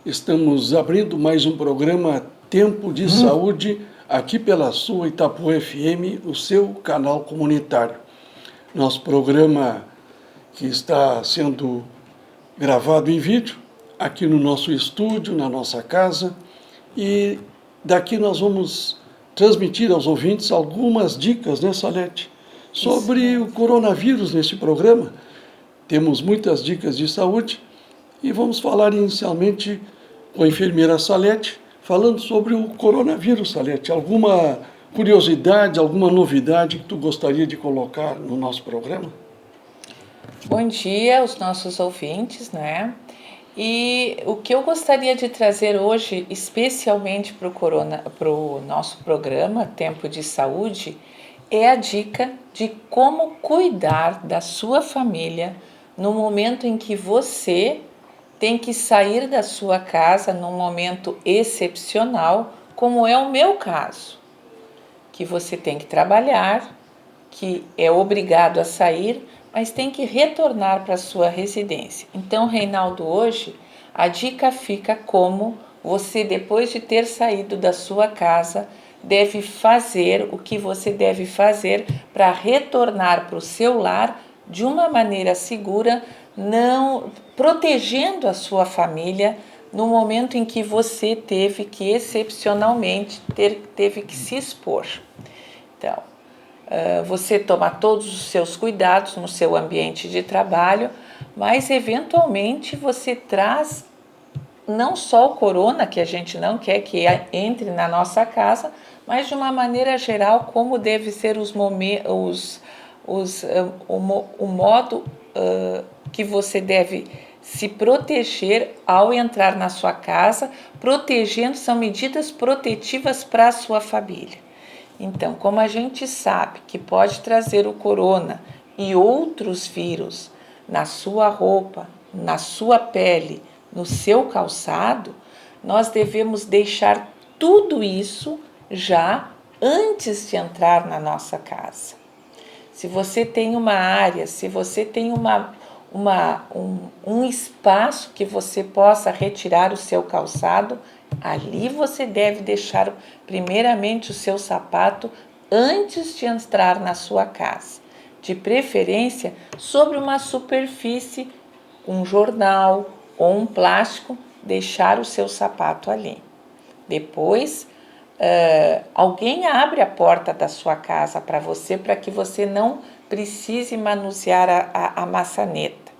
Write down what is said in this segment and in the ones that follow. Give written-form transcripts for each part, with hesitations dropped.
Estamos abrindo mais um programa Tempo de Saúde, aqui pela sua Itapuã FM, o seu canal comunitário. Nosso programa que está sendo gravado em vídeo, aqui no nosso estúdio, na nossa casa, e daqui nós vamos transmitir aos ouvintes algumas dicas, né, Salete, sobre o coronavírus nesse programa. Temos muitas dicas de saúde e vamos falar inicialmente com a enfermeira Salete, falando sobre o coronavírus, Salete. Alguma curiosidade, alguma novidade que tu gostaria de colocar no nosso programa? Bom dia aos nossos ouvintes, né? E o que eu gostaria de trazer hoje, especialmente para o nosso programa Tempo de Saúde, é a dica de como cuidar da sua família no momento em que você tem que sair da sua casa num momento excepcional, como é o meu caso, que você tem que trabalhar, que é obrigado a sair, mas tem que retornar para a sua residência. Então, Reinaldo, hoje a dica fica como você, depois de ter saído da sua casa, deve fazer o que você deve fazer para retornar para o seu lar de uma maneira segura, não protegendo a sua família no momento em que você teve que excepcionalmente teve que se expor. Então, você toma todos os seus cuidados no seu ambiente de trabalho, mas eventualmente você traz não só o corona, que a gente não quer que entre na nossa casa, mas de uma maneira geral como deve ser o modo que você deve se proteger ao entrar na sua casa. Protegendo são medidas protetivas para a sua família. Então, como a gente sabe que pode trazer o corona e outros vírus na sua roupa, na sua pele, no seu calçado, nós devemos deixar tudo isso já antes de entrar na nossa casa. Se você tem uma área, se você tem um espaço que você possa retirar o seu calçado, ali você deve deixar primeiramente o seu sapato antes de entrar na sua casa. De preferência sobre uma superfície, um jornal ou um plástico, deixar o seu sapato ali. Depois, alguém abre a porta da sua casa para que você não precise manusear a maçaneta.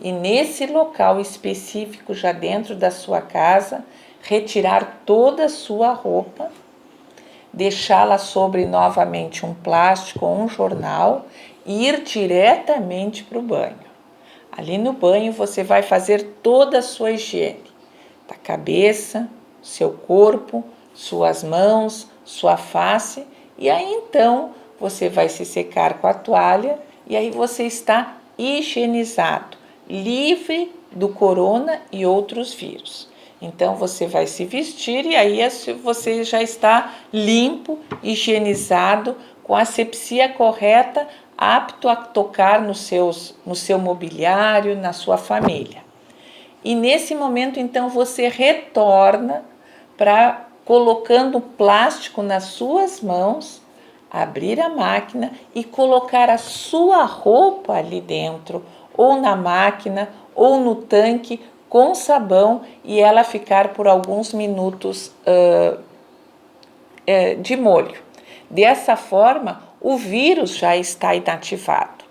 E nesse local específico, já dentro da sua casa, retirar toda a sua roupa, deixá-la sobre novamente um plástico ou um jornal e ir diretamente para o banho. Ali no banho você vai fazer toda a sua higiene, da cabeça, seu corpo, suas mãos, sua face, e aí então você vai se secar com a toalha e aí você está higienizado, livre do corona e outros vírus. Então você vai se vestir e aí você já está limpo, higienizado, com a asepsia correta, apto a tocar no seu mobiliário, na sua família. E nesse momento então você retorna para colocando plástico nas suas mãos, abrir a máquina e colocar a sua roupa ali dentro, ou na máquina, ou no tanque, com sabão, e ela ficar por alguns minutos de molho. Dessa forma, o vírus já está inativado.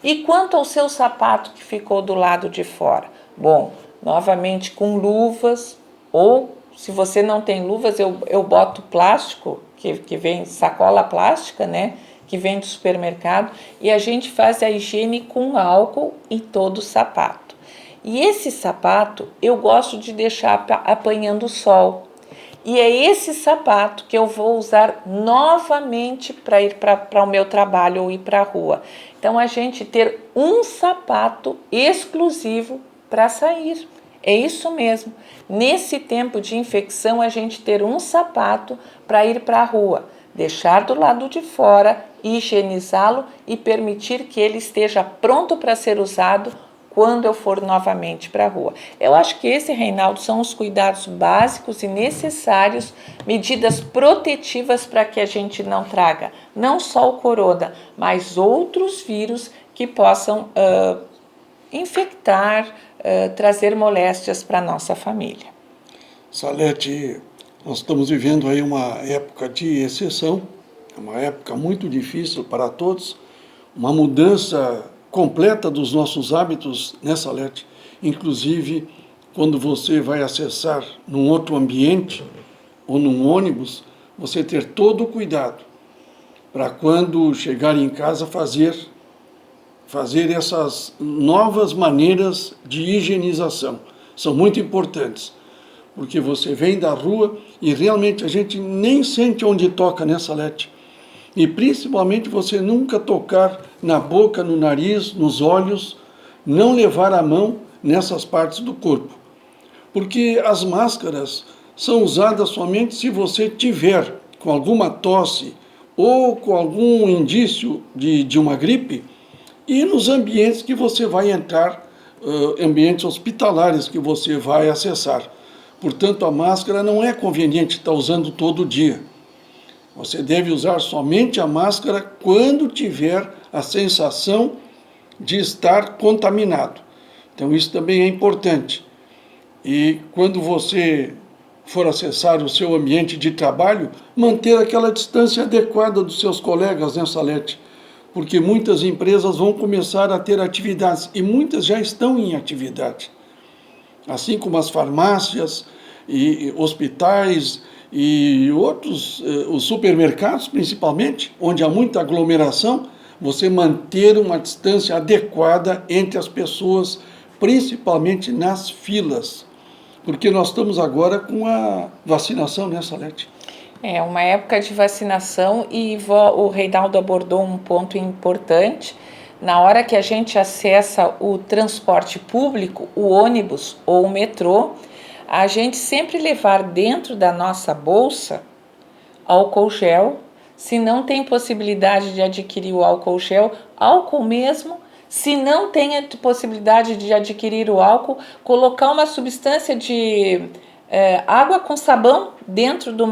E quanto ao seu sapato que ficou do lado de fora? Bom, novamente com luvas, ou se você não tem luvas, eu boto plástico, que vem sacola plástica, né? Que vem do supermercado, e a gente faz a higiene com álcool em todo o sapato. E esse sapato eu gosto de deixar apanhando o sol. E é esse sapato que eu vou usar novamente para ir para o meu trabalho ou ir para a rua. Então, a gente ter um sapato exclusivo para sair. É isso mesmo. Nesse tempo de infecção, a gente ter um sapato para ir para a rua. Deixar do lado de fora, higienizá-lo e permitir que ele esteja pronto para ser usado quando eu for novamente para a rua. Eu acho que esse, Reinaldo, são os cuidados básicos e necessários, medidas protetivas para que a gente não traga não só o corona, mas outros vírus que possam infectar, trazer moléstias para a nossa família. Salete, nós estamos vivendo aí uma época de exceção, uma época muito difícil para todos, uma mudança completa dos nossos hábitos, né, Salete? Inclusive, quando você vai acessar num outro ambiente ou num ônibus, você ter todo o cuidado para quando chegar em casa fazer essas novas maneiras de higienização. São muito importantes, porque você vem da rua e realmente a gente nem sente onde toca, né, Salete? E principalmente você nunca tocar na boca, no nariz, nos olhos, não levar a mão nessas partes do corpo. Porque as máscaras são usadas somente se você tiver com alguma tosse ou com algum indício de uma gripe, e nos ambientes que você vai entrar, ambientes hospitalares que você vai acessar. Portanto, a máscara não é conveniente estar usando todo dia. Você deve usar somente a máscara quando tiver a sensação de estar contaminado. Então, isso também é importante. E quando você for acessar o seu ambiente de trabalho, manter aquela distância adequada dos seus colegas, né, Salete? Porque muitas empresas vão começar a ter atividades, e muitas já estão em atividade. Assim como as farmácias e hospitais e outros, os supermercados principalmente, onde há muita aglomeração, você manter uma distância adequada entre as pessoas, principalmente nas filas. Porque nós estamos agora com a vacinação, né, Salete? É uma época de vacinação e o Reinaldo abordou um ponto importante. Na hora que a gente acessa o transporte público, o ônibus ou o metrô, a gente sempre levar dentro da nossa bolsa álcool gel. Se não tem possibilidade de adquirir o álcool gel, álcool mesmo. Se não tem a possibilidade de adquirir o álcool, colocar uma substância de água com sabão dentro de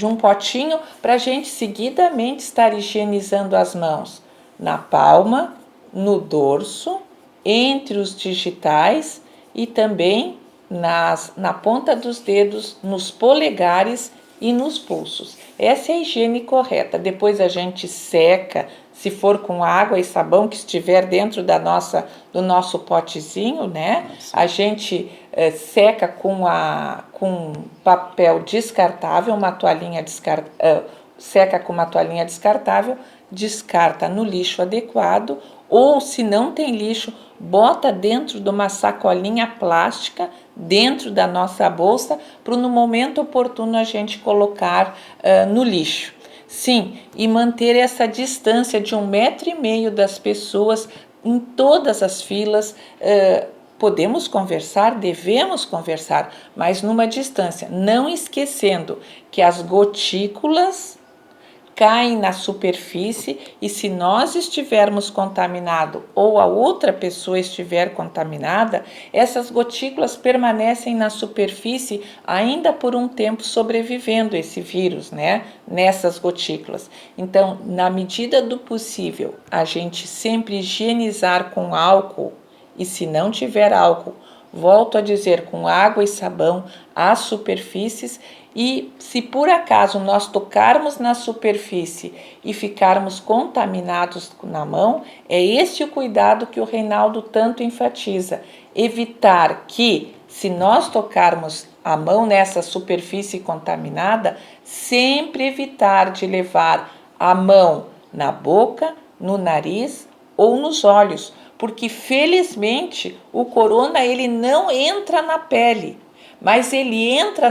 um potinho para a gente seguidamente estar higienizando as mãos na palma, no dorso, entre os digitais e também na ponta dos dedos, nos polegares e nos pulsos. Essa é a higiene correta. Depois a gente seca, se for com água e sabão que estiver dentro do nosso potezinho, né? A gente seca com papel descartável, uma toalhinha seca com uma toalhinha descartável, descarta no lixo adequado, ou se não tem lixo, bota dentro de uma sacolinha plástica, dentro da nossa bolsa, para no momento oportuno a gente colocar no lixo. Sim, e manter essa distância de 1,5 m das pessoas em todas as filas. Podemos conversar, devemos conversar, mas numa distância, não esquecendo que as gotículas caem na superfície e se nós estivermos contaminados ou a outra pessoa estiver contaminada, essas gotículas permanecem na superfície ainda por um tempo sobrevivendo esse vírus, né? Nessas gotículas. Então, na medida do possível, a gente sempre higienizar com álcool e se não tiver álcool, volto a dizer, com água e sabão as superfícies. E se por acaso nós tocarmos na superfície e ficarmos contaminados na mão, é esse o cuidado que o Reinaldo tanto enfatiza. Evitar que, se nós tocarmos a mão nessa superfície contaminada, sempre evitar de levar a mão na boca, no nariz ou nos olhos, porque felizmente o corona ele não entra na pele, mas ele entra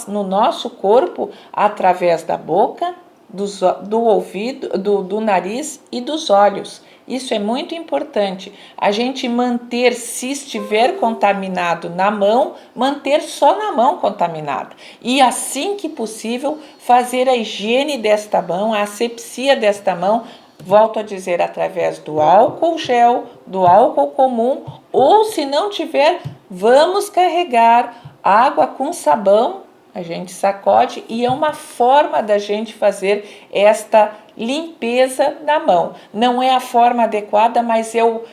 no nosso corpo através da boca, do ouvido, do nariz e dos olhos. Isso é muito importante. A gente manter, se estiver contaminado na mão, manter só na mão contaminada. E assim que possível, fazer a higiene desta mão, a asepsia desta mão Volto a dizer, através do álcool gel, do álcool comum, ou se não tiver, vamos carregar água com sabão, a gente sacode e é uma forma da gente fazer esta limpeza na mão. Não é a forma adequada, mas é o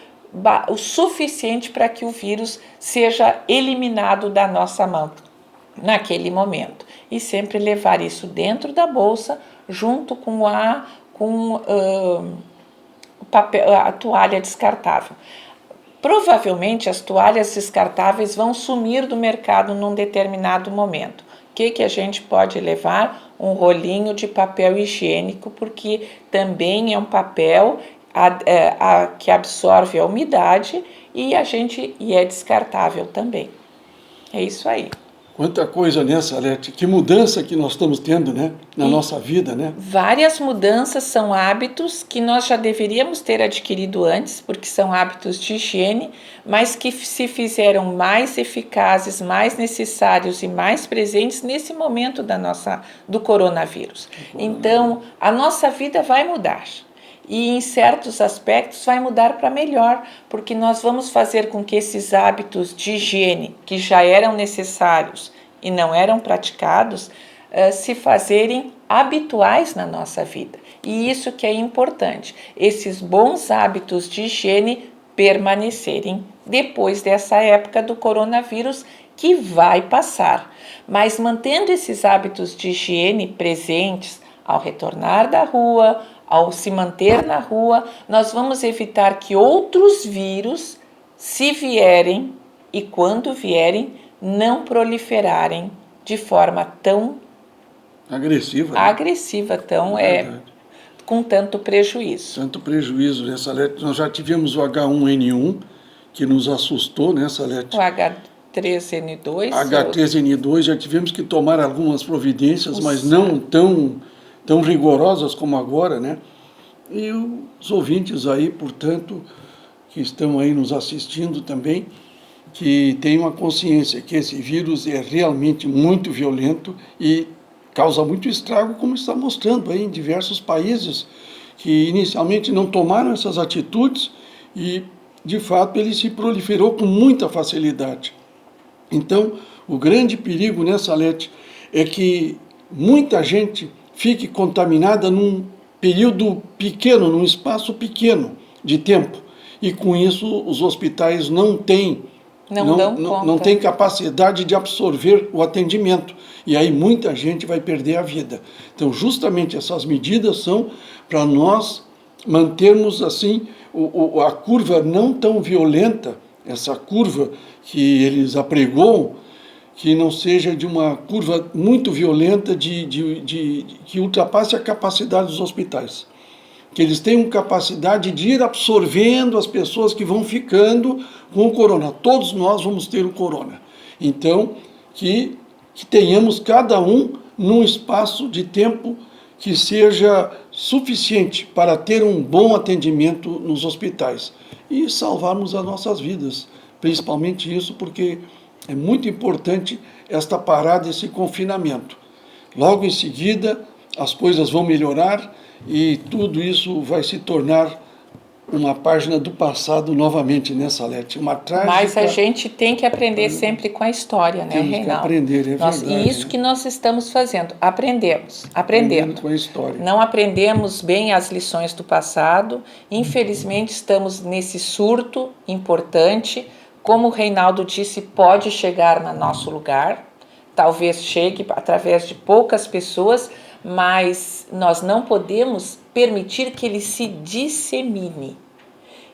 suficiente para que o vírus seja eliminado da nossa mão naquele momento. E sempre levar isso dentro da bolsa, junto com a toalha descartável. Provavelmente as toalhas descartáveis vão sumir do mercado num determinado momento. O que a gente pode levar? Um rolinho de papel higiênico, porque também é um papel que absorve a umidade e é descartável também. É isso aí. Quanta coisa, né, Salete? Que mudança que nós estamos tendo, né, na nossa vida, né? Várias mudanças são hábitos que nós já deveríamos ter adquirido antes, porque são hábitos de higiene, mas que se fizeram mais eficazes, mais necessários e mais presentes nesse momento do coronavírus. Então, a nossa vida vai mudar. E em certos aspectos vai mudar para melhor, porque nós vamos fazer com que esses hábitos de higiene, que já eram necessários e não eram praticados, se fazerem habituais na nossa vida. E isso que é importante, esses bons hábitos de higiene permanecerem depois dessa época do coronavírus, que vai passar. Mas mantendo esses hábitos de higiene presentes ao retornar da rua, ao se manter na rua, nós vamos evitar que outros vírus, se vierem e quando vierem, não proliferarem de forma tão agressiva, com tanto prejuízo. Tanto prejuízo, né, Salete? Nós já tivemos o H1N1, que nos assustou, né, Salete? O H3N2. H3N2, já tivemos que tomar algumas providências, mas não tão rigorosas como agora, né? E os ouvintes aí, portanto, que estão aí nos assistindo também, que tenham a consciência que esse vírus é realmente muito violento e causa muito estrago, como está mostrando aí em diversos países que inicialmente não tomaram essas atitudes e, de fato, ele se proliferou com muita facilidade. Então, o grande perigo, né, Salete, é que muita gente fique contaminada num período pequeno, num espaço pequeno de tempo. E com isso os hospitais não têm capacidade de absorver o atendimento. E aí muita gente vai perder a vida. Então justamente essas medidas são para nós mantermos assim a curva não tão violenta, essa curva que eles apregoam, que não seja de uma curva muito violenta que ultrapasse a capacidade dos hospitais. Que eles tenham capacidade de ir absorvendo as pessoas que vão ficando com o corona. Todos nós vamos ter o corona. Então, que tenhamos cada um num espaço de tempo que seja suficiente para ter um bom atendimento nos hospitais e salvarmos as nossas vidas. Principalmente isso, porque é muito importante esta parada, esse confinamento. Logo em seguida, as coisas vão melhorar e tudo isso vai se tornar uma página do passado novamente, né, Salete? Uma trágica... Mas a gente tem que aprender sempre com a história, né, Reinaldo? Temos que aprender, é verdade. E isso que nós estamos fazendo, aprendendo com a história. Não aprendemos bem as lições do passado, infelizmente estamos nesse surto importante. Como o Reinaldo disse, pode chegar no nosso lugar, talvez chegue através de poucas pessoas, mas nós não podemos permitir que ele se dissemine.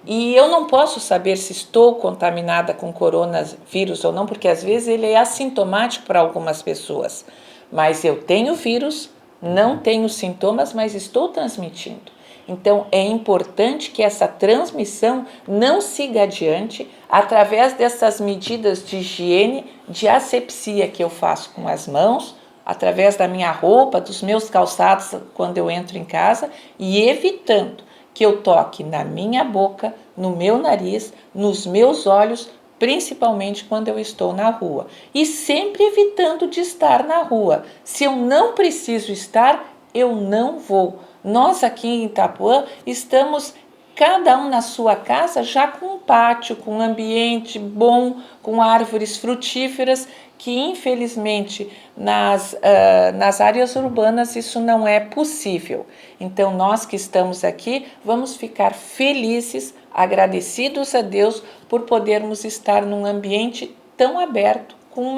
E eu não posso saber se estou contaminada com coronavírus ou não, porque às vezes ele é assintomático para algumas pessoas. Mas eu tenho vírus, não tenho sintomas, mas estou transmitindo. Então, é importante que essa transmissão não siga adiante através dessas medidas de higiene, de asepsia que eu faço com as mãos, através da minha roupa, dos meus calçados quando eu entro em casa e evitando que eu toque na minha boca, no meu nariz, nos meus olhos, principalmente quando eu estou na rua. E sempre evitando de estar na rua. Se eu não preciso estar, eu não vou. Nós aqui em Itapuã estamos cada um na sua casa já com um pátio, com um ambiente bom, com árvores frutíferas, que infelizmente nas áreas urbanas isso não é possível. Então nós que estamos aqui vamos ficar felizes, agradecidos a Deus por podermos estar num ambiente tão aberto, com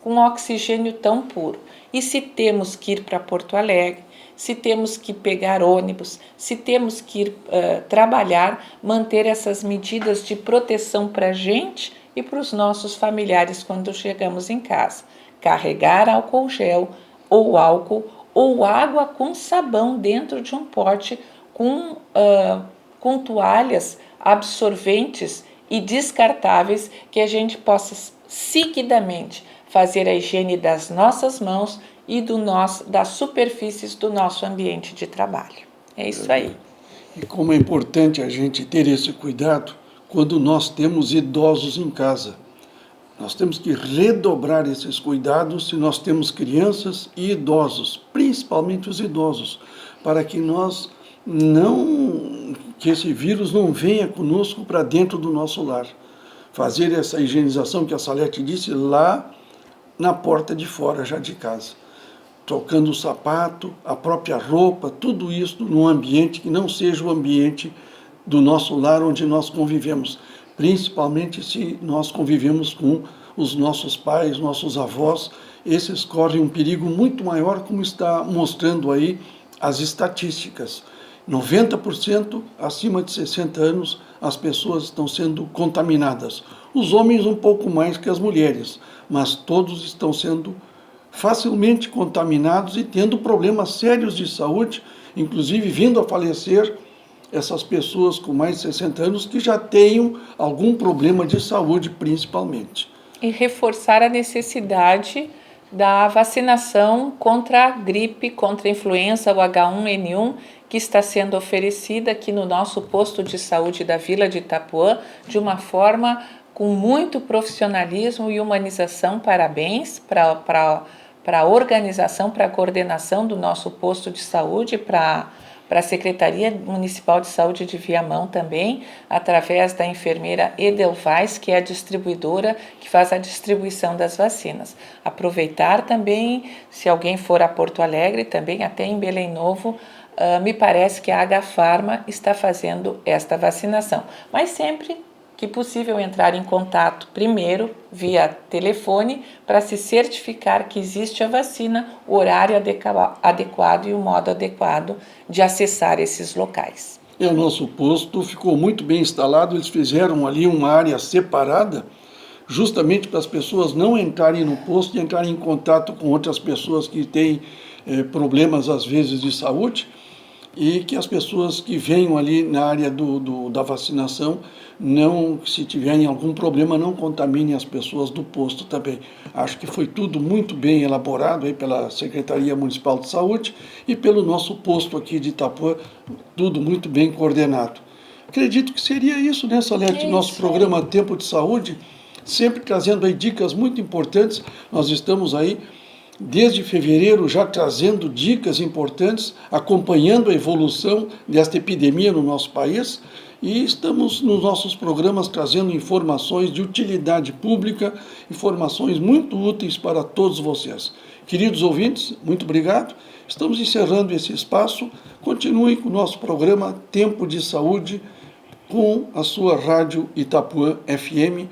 um oxigênio tão puro. E se temos que ir para Porto Alegre, se temos que pegar ônibus, se temos que ir trabalhar, manter essas medidas de proteção para a gente e para os nossos familiares quando chegamos em casa. Carregar álcool gel ou álcool ou água com sabão dentro de um pote com toalhas absorventes e descartáveis, que a gente possa seguidamente fazer a higiene das nossas mãos e das superfícies do nosso ambiente de trabalho. É isso aí. E como é importante a gente ter esse cuidado quando nós temos idosos em casa. Nós temos que redobrar esses cuidados se nós temos crianças e idosos, principalmente os idosos, para que que esse vírus não venha conosco para dentro do nosso lar. Fazer essa higienização que a Salete disse lá na porta de fora já de casa. Trocando o sapato, a própria roupa, tudo isso num ambiente que não seja o ambiente do nosso lar onde nós convivemos, principalmente se nós convivemos com os nossos pais, nossos avós. Esses correm um perigo muito maior, como está mostrando aí as estatísticas. 90% acima de 60 anos as pessoas estão sendo contaminadas. Os homens um pouco mais que as mulheres, mas todos estão sendo facilmente contaminados e tendo problemas sérios de saúde, inclusive vindo a falecer essas pessoas com mais de 60 anos que já tenham algum problema de saúde, principalmente. E reforçar a necessidade da vacinação contra a gripe, contra a influenza, o H1N1, que está sendo oferecida aqui no nosso posto de saúde da Vila de Itapuã, de uma forma com muito profissionalismo e humanização. Parabéns para a organização, para a coordenação do nosso posto de saúde, para a Secretaria Municipal de Saúde de Viamão também, através da enfermeira Edelweiss, que é a distribuidora, que faz a distribuição das vacinas. Aproveitar também, se alguém for a Porto Alegre, também até em Belém Novo, me parece que a H-Pharma está fazendo esta vacinação. Mas sempre que possível entrar em contato primeiro via telefone para se certificar que existe a vacina, o horário adequado e o modo adequado de acessar esses locais. O nosso posto ficou muito bem instalado, eles fizeram ali uma área separada, justamente para as pessoas não entrarem no posto e entrarem em contato com outras pessoas que têm problemas às vezes de saúde, e que as pessoas que venham ali na área da vacinação, se tiverem algum problema, não contaminem as pessoas do posto também. Acho que foi tudo muito bem elaborado aí pela Secretaria Municipal de Saúde e pelo nosso posto aqui de Itapuã, tudo muito bem coordenado. Acredito que seria isso, né, Salete? Nosso programa Tempo de Saúde, sempre trazendo aí dicas muito importantes. Nós estamos aí desde fevereiro já trazendo dicas importantes, acompanhando a evolução desta epidemia no nosso país, e estamos nos nossos programas trazendo informações de utilidade pública, informações muito úteis para todos vocês. Queridos ouvintes, muito obrigado. Estamos encerrando esse espaço. Continuem com o nosso programa Tempo de Saúde com a sua Rádio Itapuã FM.